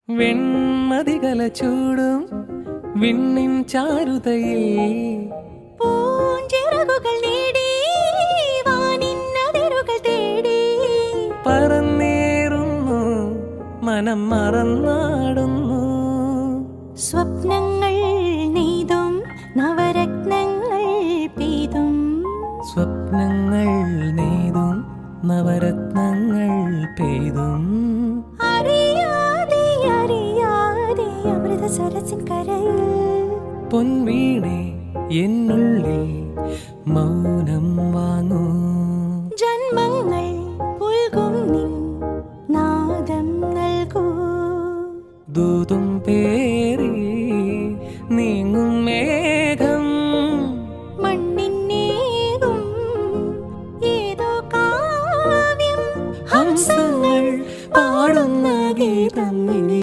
വെൺമതികല ചൂടും വിണ്ണിൻ ചാരുതയിൽ പൂഞ്ചിറകുകൾ നേടി വാനിന്നതിരുകൾ തേടി പറന്നേറുന്നു മനം മറന്നാടുന്നു. സ്വപ്നങ്ങൾ നെയ്തും നവരത്നങ്ങൾ പെയ്തും സ്വപ്നങ്ങൾ നെയ്തും നവരത്നങ്ങൾ പെയ്തും അറിയാതെ അറിയാതെ അമൃത സരസിൻ കരയിൽ പൊൻവീണേ എന്നുള്ളിൽ മൗനം വാങ്ങൂ. ജന്മങ്ങൾ പുൽകും നിൻ നാദം നൽകൂ. ദൂതും പേറി